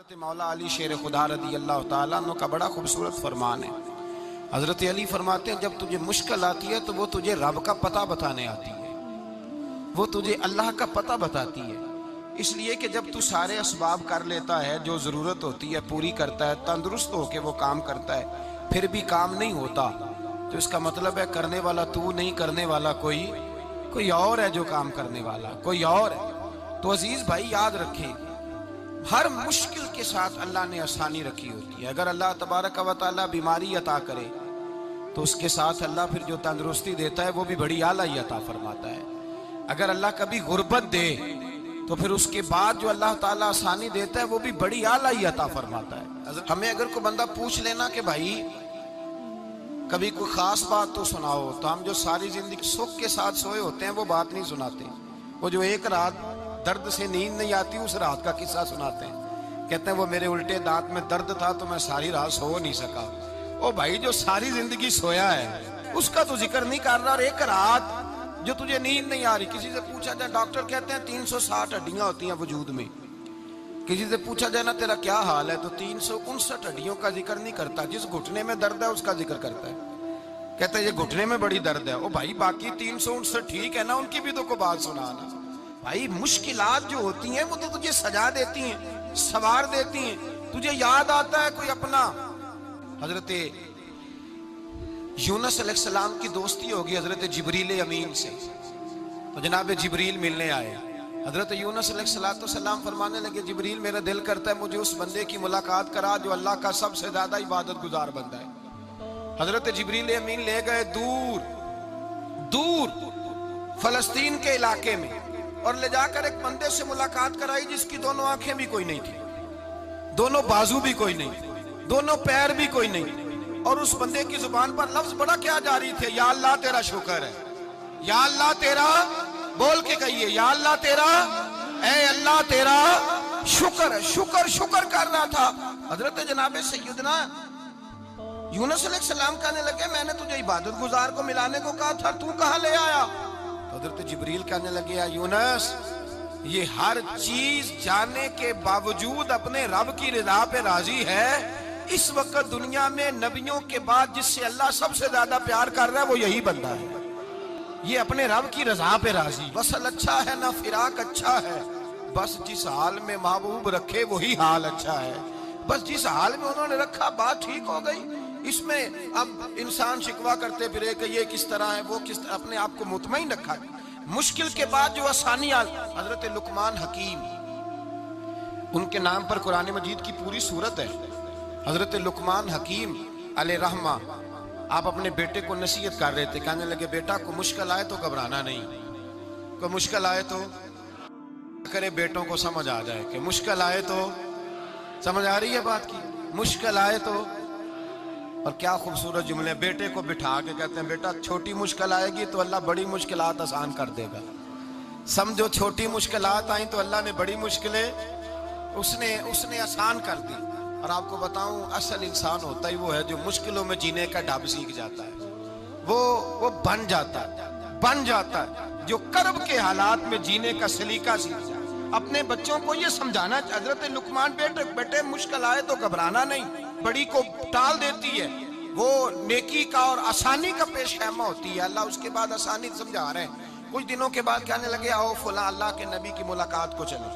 हज़रत मौला अली शेर खुदा रज़ी अल्लाह ताला अन्हु का बड़ा खूबसूरत फरमान है। हज़रत अली फरमाते हैं, जब तुझे मुश्किल आती है तो वो तुझे रब का पता बताने आती है, वो तुझे अल्लाह का पता बताती है। इसलिए कि जब तू सारे असबाब कर लेता है, जो ज़रूरत होती है पूरी करता है, तंदुरुस्त होके वो काम करता है, फिर भी काम नहीं होता, तो इसका मतलब है करने वाला तू नहीं, करने वाला कोई और है जो काम करने वाला कोई और है। तो अजीज भाई याद रखें, हर मुश्किल के साथ अल्लाह ने आसानी रखी होती है। अगर अल्लाह तबारक व तआला बीमारी अता करे तो उसके साथ अल्लाह फिर जो तंदुरुस्ती देता है वो भी बड़ी आला ही अता फरमाता है। अगर अल्लाह कभी गुर्बत दे तो फिर उसके बाद जो अल्लाह ताला आसानी देता है वो भी बड़ी आला ही अता फरमाता है। हमें अगर कोई बंदा पूछ लेना कि भाई कभी कोई खास बात तो सुनाओ, तो हम जो सारी जिंदगी सुख के साथ सोए होते हैं वो बात नहीं सुनाते। वो जो एक रात दर्द से नींद नहीं आती उस रात का किस्सा सुनाते हैं। कहते हैं वो मेरे उल्टे दांत में दर्द था तो मैं सारी रात सो नहीं सका। ओ भाई, जो सारी जिंदगी सोया है उसका तो जिक्र नहीं कर रहा, और एक रात जो तुझे नींद नहीं आ रही। किसी से पूछा जाए, डॉक्टर कहते हैं 360 हड्डियां होती हैं वजूद में। किसी से पूछा जाए ना तेरा क्या हाल है, तो 359 हड्डियों का जिक्र नहीं करता। जिस घुटने में दर्द है उसका जिक्र करता है, कहता है ये घुटने में बड़ी दर्द है। ओ भाई, बाकी 359 ठीक है ना, उनकी भी तो को बात सुनाना। भाई मुश्किलात जो होती हैं वो तो तुझे सजा देती हैं, सवार देती हैं। तुझे याद आता है कोई अपना, हजरत यूनुस अलैहिस्सलाम की दोस्ती होगी हजरत जिब्रील अमीन से, तो जनाब जिब्रील मिलने आए। हजरत यूनुस अलैहिस्सलाम फरमाने लगे, जिब्रील मेरा दिल करता है मुझे उस बंदे की मुलाकात करा जो अल्लाह का सबसे ज्यादा इबादत गुजार बंदा है। हजरत जिब्रील अमीन ले गए दूर दूर फलस्तीन के इलाके में, और ले जाकर एक बंदे से मुलाकात कराई जिसकी दोनों आंखें भी कोई नहीं थी, दोनों बाजू भी कोई नहीं, दोनों पैर भी कोई नहीं, और उस बंदे की जुबान पर लफ्ज बड़ा क्या जारी थे, या अल्लाह तेरा शुक्र है, या अल्लाह तेरा, बोल के कहिए, या अल्लाह तेरा, ऐ अल्लाह तेरा शुक्र है। शुक्र शुक्र कर रहा था। हजरत जनाब सैयदना यूनुस अलैहिस्सलाम कहने लगे, मैंने तुझे इबादत गुजार को मिलाने को कहा था, तू कहां ले आया? हजरत जिब्रील कहने लगे, या यूनुस, ये हर चीज जानने के बावजूद अपने रब की रिदा पे राजी है। इस वक्त दुनिया में नबियों के बाद जिससे अल्लाह सबसे ज्यादा प्यार कर रहा है वो यही बंदा है। ये अपने रब की रजा पे राजी। वसल अच्छा है ना फिराक अच्छा है, बस जिस हाल में महबूब रखे वही हाल अच्छा है। बस जिस हाल में उन्होंने रखा बात ठीक हो गई। इसमें अब इंसान शिकवा करते फिरे कि ये किस तरह है, वो किस तरह, अपने आप को मुतमईन रखा। मुश्किल के बाद जो आसानी आ, हजरत लुकमान हकीम, उनके नाम पर कुरान मजीद की पूरी सूरत है। हजरत लुकमान हकीम अलैहिर्रहमा, आप अपने बेटे को नसीहत कर रहे थे, कहने लगे, बेटा को मुश्किल आए तो घबराना नहीं, कोई मुश्किल आए तो करे, बेटों को समझ आ जाए कि मुश्किल आए तो, समझ आ रही है बात की, मुश्किल आए तो। और क्या खूबसूरत जुमले, बेटे को बिठा के कहते हैं, बेटा छोटी मुश्किल आएगी तो अल्लाह बड़ी मुश्किलात आसान कर देगा। समझो छोटी मुश्किलात आई तो अल्लाह ने बड़ी मुश्किलें उसने आसान कर दी। और आपको बताऊं, असल इंसान होता ही वो है जो मुश्किलों में जीने का ढब सीख जाता है, वो बन जाता है जो कर्ब के हालात में जीने का सलीका सीख जाता है। अपने बच्चों को ये समझाना, हजरत लुकमान, बेटे मुश्किल आए तो घबराना नहीं, बड़ी को टाल देती है, वो नेकी का और आसानी का पेश खैमा होती है। अल्लाह उसके बाद आसानी समझा रहे हैं। कुछ दिनों के बाद कहने लगे, आओ फुला अल्लाह के नबी की मुलाकात को चले,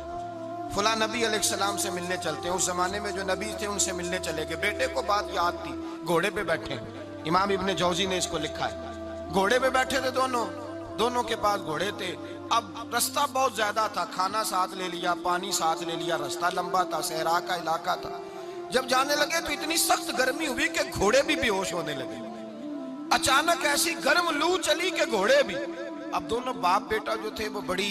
फुला नबी अलैहिस्सलाम से मिलने चलते हैं। उस जमाने में जो नबी थे उनसे मिलने चले गए। बेटे को बात याद थी, घोड़े पे बैठे, इमाम इब्ने जौजी ने इसको लिखा है, घोड़े पे बैठे थे दोनों के पास घोड़े थे। अब रास्ता बहुत ज्यादा था, खाना साथ ले लिया, पानी साथ ले लिया, रास्ता लंबा था, सहरा का इलाका था। जब जाने लगे तो इतनी सख्त गर्मी हुई कि घोड़े भी बेहोश होने लगे। अचानक ऐसी गर्म लू चली कि घोड़े भी। अब दोनों बाप बेटा जो थे वो बड़ी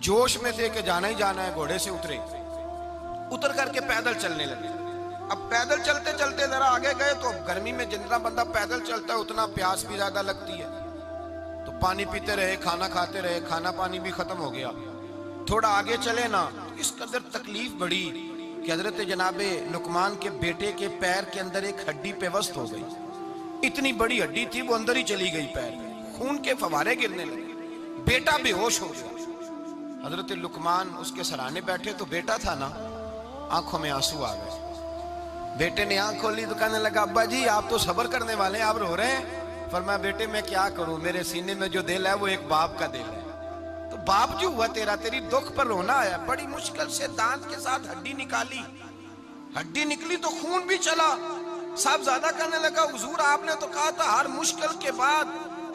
जोश में थे कि जाना ही जाना है। घोड़े से उतर करके पैदल चलने लगे। अब पैदल चलते चलते जरा आगे गए तो गर्मी में जितना बंदा पैदल चलता है उतना प्यास भी ज्यादा लगती है, तो पानी पीते रहे, खाना खाते रहे, खाना पानी भी खत्म हो गया। थोड़ा आगे चले ना, इस कदर तकलीफ बढ़ी कि हजरत जनाबे लुकमान के बेटे के पैर के अंदर एक हड्डी पेवस्त हो गई। इतनी बड़ी हड्डी थी, वो अंदर ही चली गई पैर, खून के फवारे गिरने लगे, बेटा बेहोश हो गया। हजरत लुकमान उसके सराहने बैठे, तो बेटा था ना, आंखों में आंसू आ गए। बेटे ने आंख खोली तो कहने लगा, अब्बा जी आप तो सब्र करने वाले हैं, आप रो रहे हैं। फरमाया, बेटे मैं क्या करूं, मेरे सीने में जो दिल है वो एक बाप का दिल है। तो बाप जो हुआ तेरा, तेरी दुख पर रोना आया। बड़ी मुश्किल से दांत के साथ हड्डी निकाली, हड्डी निकली तो खून भी चला। साहब ज्यादा कहने लगा, हुजूर आपने तो कहा था हर मुश्किल के बाद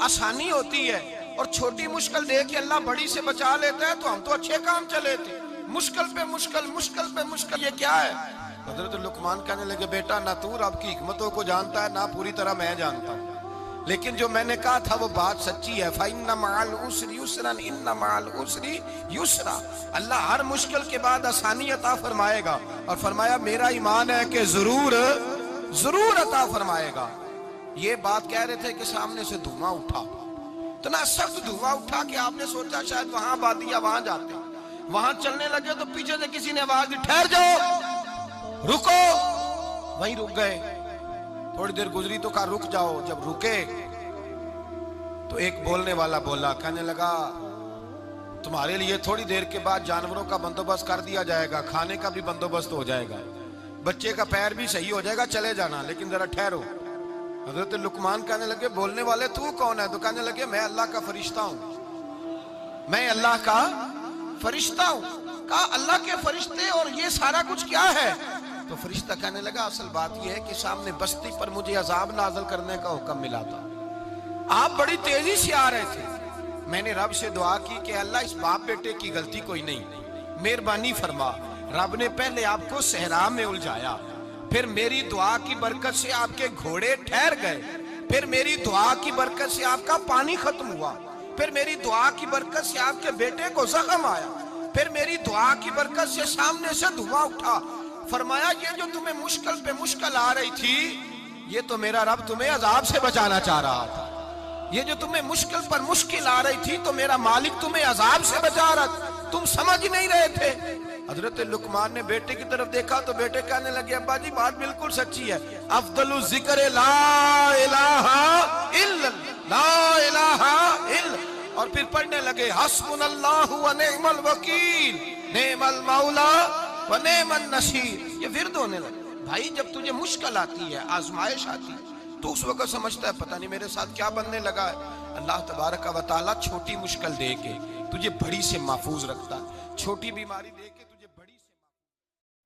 आसानी होती है, और छोटी मुश्किल देख के अल्लाह बड़ी से बचा लेता है, तो हम तो अच्छे काम चले थे, मुश्किल पे मुश्किल, मुश्किल पे मुश्किल, ये क्या है। हजरत लुकमान कहने लगे, बेटा ना तू रब की हिकमतों को जानता है, ना पूरी तरह मैं जानता हूँ, लेकिन जो मैंने कहा था वो बात सच्ची है। फइन्ना मअल उसरी युसरन, इन्ना मअल उसरी युसरा। अल्लाह हर मुश्किल के बाद आसानी अता फरमाएगा, और फरमाया मेरा ईमान है कि जरूर जरूर अता फरमाएगा। ये बात कह रहे थे कि सामने से धुआं उठा, तो ना सख्त धुआं उठा कि आपने सोचा शायद वहां बादिया, वहां जाते। वहां चलने लगे तो पीछे से किसी ने आवाज दी, ठहर जाओ, रुको। वहीं रुक गए। थोड़ी देर गुजरी तो कहा रुक जाओ। जब रुके तो एक बोलने वाला बोला, कहने लगा तुम्हारे लिए थोड़ी देर के बाद जानवरों का बंदोबस्त कर दिया जाएगा, खाने का भी बंदोबस्त हो जाएगा, बच्चे का पैर भी सही हो जाएगा, चले जाना, लेकिन जरा ठहरो। हजरत लुकमान कहने लगे, बोलने वाले तू कौन है? तो कहने लगे, मैं अल्लाह का फरिश्ता हूं, मैं अल्लाह का फरिश्ता हूं। कहा अल्लाह के फरिश्ते और ये सारा कुछ क्या है? तो फरिश्ता कहने लगा, असल बात यह है कि सामने बस्ती पर मुझे अजाब नाज़िल करने का हुक्म मिला था, आप बड़ी तेजी से आ रहे थे, मैंने रब से दुआ की कि अल्लाह इस बाप बेटे की गलती कोई नहीं, मेहरबानी फरमा। रब ने पहले आपको सहरा में उलझाया, फिर मेरी दुआ की बरकत से आपके घोड़े ठहर गए, फिर मेरी दुआ की बरकत से आपका पानी खत्म हुआ, फिर मेरी दुआ की बरकत से आपके बेटे को जख्म आया, फिर मेरी दुआ की बरकत से सामने से धुआं उठा। फरमाया ये जो तुम्हें मुश्किल पे मुश्किल आ रही थी, ये तो मेरा रब तुम्हें अजाब से बचाना चाह रहा था। ये जो तुम्हें मुश्किल पर मुश्किल आ रही थी, तो मेरा मालिक तुम्हें अजाब से बचा रहा था, तुम समझ ही नहीं रहे थे। हजरत लुकमान ने बेटे की तरफ देखा तो बेटे कहने लगे, अब्बा जी बात बिल्कुल सच्ची है, अफदलु जिक्र ला इलाहा इल्लल्लाह, ला इलाहा इल्लल्लाह। और फिर पढ़ने लगे, हस्बुनल्लाहु व निअमल वकील, निअमल मौला व निअमन नसीर। ये विर्द होने लगे। भाई जब तुझे मुश्किल आती है, आजमाइश आती है, तो उस वक्त समझता है पता नहीं मेरे साथ क्या बनने लगा है। अल्लाह तबारक व तआला छोटी मुश्किल दे के तुझे बड़ी से महफूज रखता है, छोटी बीमारी दे के